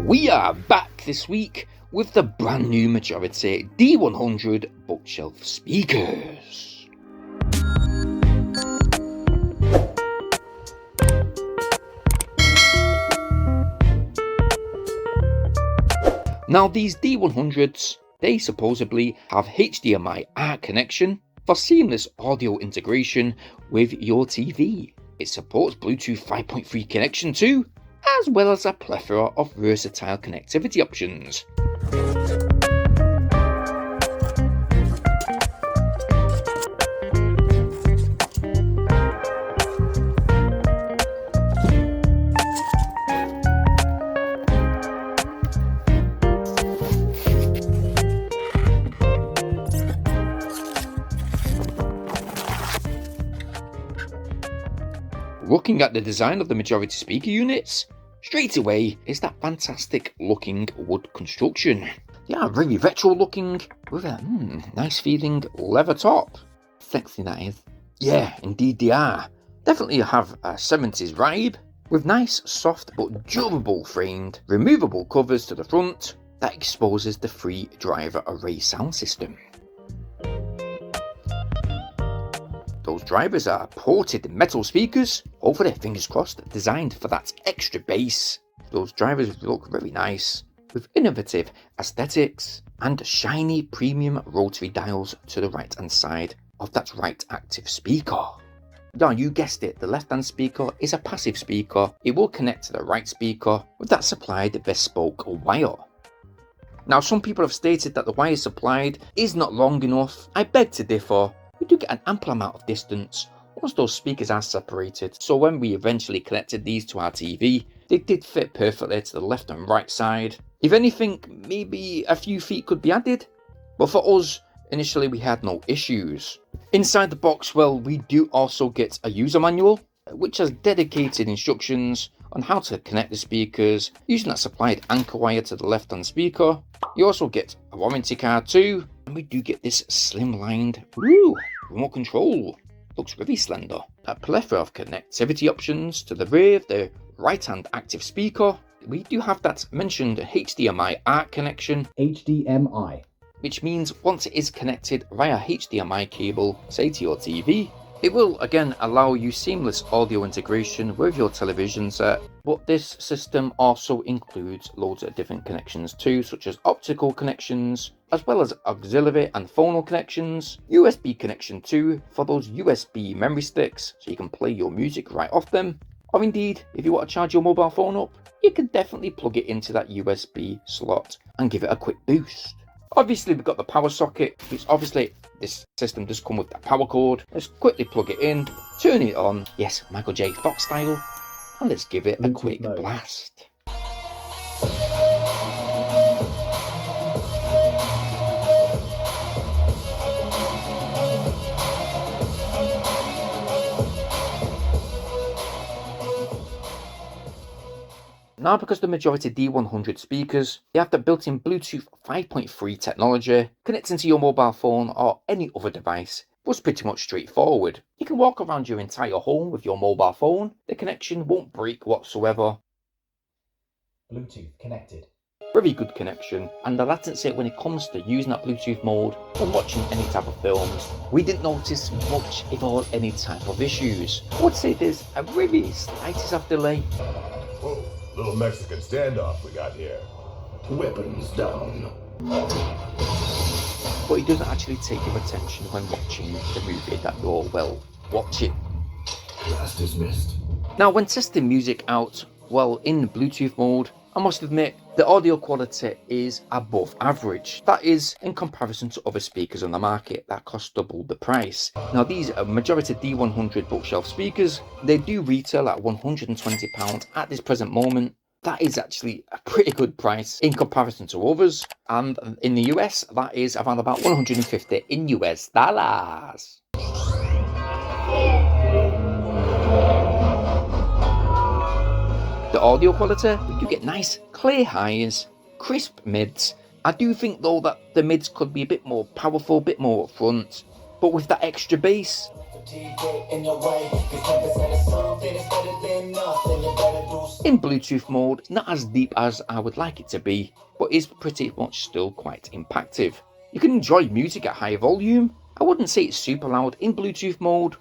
We are back this week with the brand new Majority D100 bookshelf speakers. Now these D100s, they supposedly have HDMI ARC connection for seamless audio integration with your TV. It supports Bluetooth 5.3 connection too, as well as a plethora of versatile connectivity options. Looking at the design of the Majority speaker units, straight away is that fantastic looking wood construction. They are very retro looking with a nice feeling leather top. Sexy that is. Yeah, indeed they are. Definitely have a 70s vibe with nice soft but durable framed removable covers to the front that exposes the 3 driver array sound system. Those drivers are ported metal speakers, hopefully fingers crossed, designed for that extra bass. Those drivers look very nice, with innovative aesthetics and shiny premium rotary dials to the right hand side of that right active speaker. Now you guessed it, the left hand speaker is a passive speaker. It will connect to the right speaker with that supplied bespoke wire. Now some people have stated that the wire supplied is not long enough. I beg to differ. We do get an ample amount of distance once those speakers are separated, so when we eventually connected these to our TV, they did fit perfectly to the left and right side. If anything, maybe a few feet could be added, but for us, initially we had no issues. Inside the box, well, we do also get a user manual, which has dedicated instructions on how to connect the speakers using that supplied anchor wire to the left hand speaker. You also get a warranty card too, and we do get this slimlined remote control. Looks really slender. A plethora of connectivity options to the rear of the right hand active speaker. We do have that mentioned HDMI ARC connection. HDMI. Which means once it is connected via HDMI cable, say to your TV, it will again allow you seamless audio integration with your television set, but this system also includes loads of different connections too, such as optical connections, as well as auxiliary and phonal connections, USB connection too for those USB memory sticks, so you can play your music right off them, or indeed, if you want to charge your mobile phone up, you can definitely plug it into that USB slot and give it a quick boost. Obviously we've got the power socket, which obviously this system does come with the power cord. Let's quickly plug it in, turn it on, yes, Michael J. Fox style, and let's give it a quick blast. Now because the Majority D100 speakers, they have the built-in Bluetooth 5.3 technology, connecting to your mobile phone or any other device was pretty much straightforward. You can walk around your entire home with your mobile phone, the connection won't break whatsoever. Bluetooth connected. Very good connection, and the latency when it comes to using that Bluetooth mode when watching any type of films, we didn't notice much if or any type of issues. I would say there's a really slightest of delay. Whoa. Little Mexican standoff we got here. Weapons down. But it doesn't actually take your attention when watching the movie that you're, well, watching. Blast is missed. Now, when testing music out, well, in Bluetooth mode, I must admit, the audio quality is above average. That is in comparison to other speakers on the market that cost double the price. Now these Majority D100 bookshelf speakers, they do retail at £120 at this present moment. That is actually a pretty good price in comparison to others. And in the US, that is around about 150 in US dollars. The audio quality, you get nice clear highs, crisp mids. I do think though that the mids could be a bit more powerful, a bit more up front, but with that extra bass, In Bluetooth mode, not as deep as I would like it to be, but is pretty much still quite impactful. You can enjoy music at high volume. I wouldn't say it's super loud in Bluetooth mode.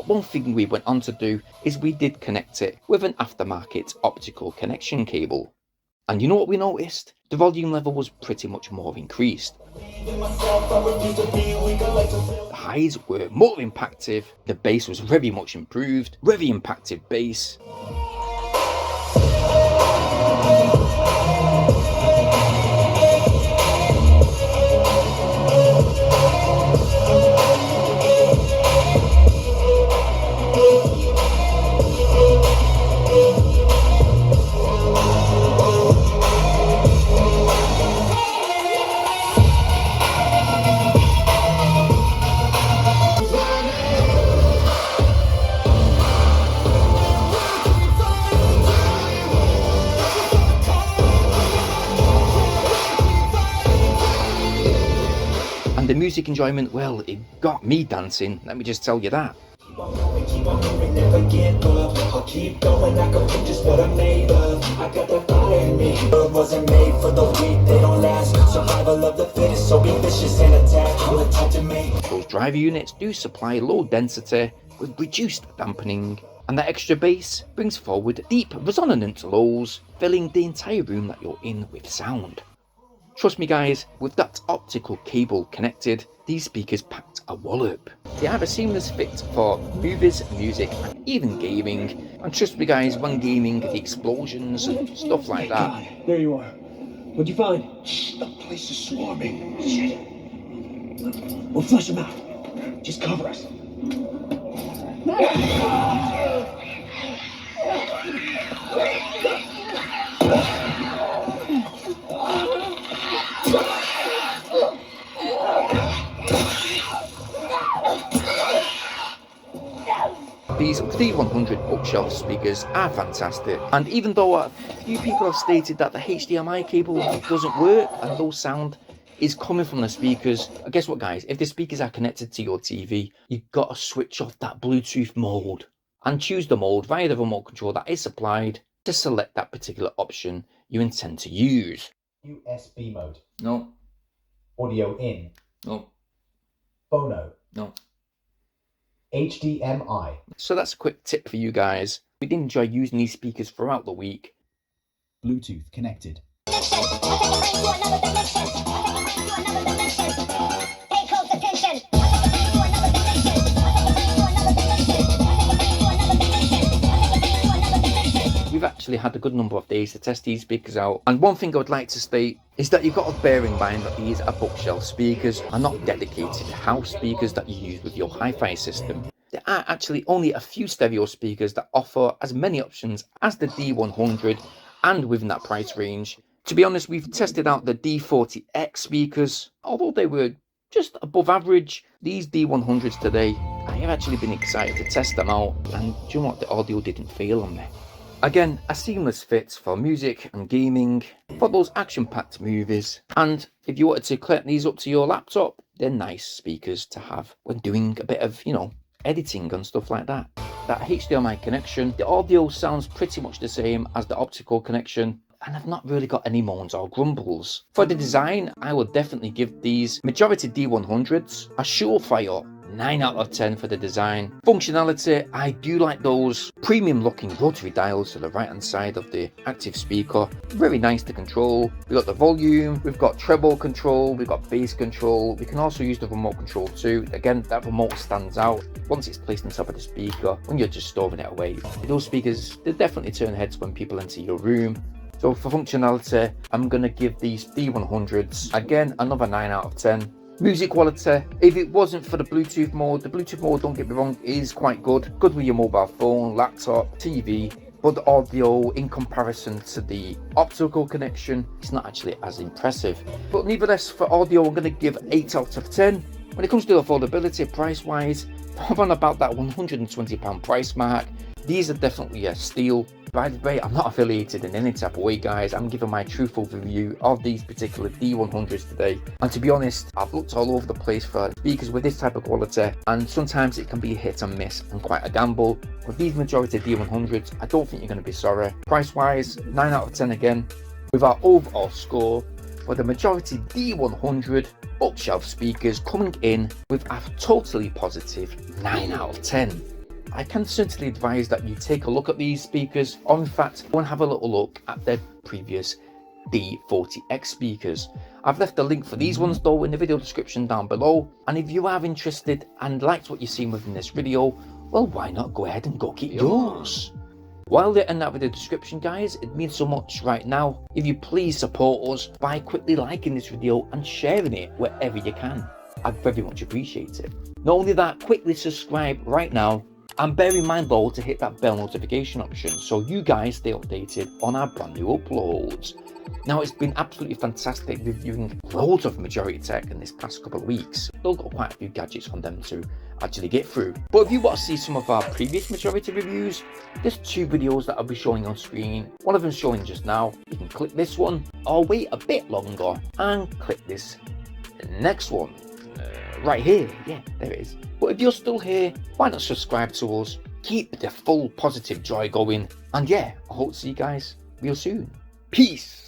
One thing we went on to do is we did connect it with an aftermarket optical connection cable. And you know what we noticed? The volume level was pretty much more increased. The highs were more impactful, the bass was very much improved, very impactful bass. The music enjoyment, well, it got me dancing, let me just tell you that. Those driver units do supply low density with reduced dampening, and that extra bass brings forward deep resonant lows, filling the entire room that you're in with sound. Trust me guys, with that optical cable connected, these speakers packed a wallop. They have a seamless fit for movies, music and even gaming. And trust me guys, when gaming, the explosions and stuff like that. God, there you are. What'd you find? The place is swarming. Shit. We'll flush them out. Just cover us. These D100 bookshelf speakers are fantastic, and even though a few people have stated that the HDMI cable doesn't work and no sound is coming from the speakers, guess what guys, if the speakers are connected to your TV, you've got to switch off that Bluetooth mode and choose the mode via the remote control that is supplied to select that particular option you intend to use. USB mode. No. Audio in. No. Phono. No. HDMI. So that's a quick tip for you guys. We did enjoy using these speakers throughout the week. Bluetooth connected. We've actually had a good number of days to test these speakers out, and one thing I would like to state is that you've got to bear in mind that these are bookshelf speakers and not dedicated house speakers that you use with your HiFi system. There are actually only a few stereo speakers that offer as many options as the D100, and within that price range. To be honest, we've tested out the D40X speakers. Although they were just above average, these D100s today, I have actually been excited to test them out, and do you know what, the audio didn't fail on me. Again, a seamless fit for music and gaming, for those action-packed movies, and if you wanted to connect these up to your laptop, they're nice speakers to have when doing a bit of, editing and stuff like that. That HDMI connection, the audio sounds pretty much the same as the optical connection, and I've not really got any moans or grumbles. For the design, I would definitely give these majority D100s a surefire 9 out of 10 for the design. Functionality, I do like those premium looking rotary dials to the right hand side of the active speaker. Very nice to control. We've got the volume, we've got treble control, we've got bass control. We can also use the remote control too. Again, that remote stands out once it's placed on top of the speaker when you're just storing it away. Those speakers, they definitely turn heads when people enter your room. So for functionality, I'm going to give these D100s, again, another 9 out of 10. Music quality, if it wasn't for the Bluetooth mode, don't get me wrong, is quite good. Good with your mobile phone, laptop, TV. but the audio in comparison to the optical connection is not actually as impressive. But nevertheless, for audio I'm going to give 8 out of 10. When it comes to affordability price wise, I'm on about that £120 price mark. These are definitely a steal. By the way, I'm not affiliated in any type of way, guys. I'm giving my truthful review of these particular D100s today. And to be honest, I've looked all over the place for speakers with this type of quality, and sometimes it can be a hit and miss and quite a gamble. With these majority D100s, I don't think you're going to be sorry. Price wise, 9 out of 10 again. With our overall score for the majority D100 bookshelf speakers coming in with a totally positive 9 out of 10. I can certainly advise that you take a look at these speakers, or in fact go and have a little look at their previous D40X speakers. I've left a link for these ones though in the video description down below, and if you are interested and liked what you've seen within this video, well, why not go ahead and go get yours. While they're in that video description, guys, it means so much right now if you please support us by quickly liking this video and sharing it wherever you can. I'd very much appreciate it. Not only that, quickly subscribe right now, and bear in mind though to hit that bell notification option so you guys stay updated on our brand new uploads. Now, it's been absolutely fantastic reviewing loads of Majority Tech in this past couple of weeks. Still got quite a few gadgets on them to actually get through. But if you want to see some of our previous Majority reviews, there's 2 videos that I'll be showing on screen. One of them showing just now. You can click this one or wait a bit longer and click this next one. Right here, yeah, there it is. But if you're still here, why not subscribe to us, keep the full positive joy going, and yeah, I hope to see you guys real soon. Peace.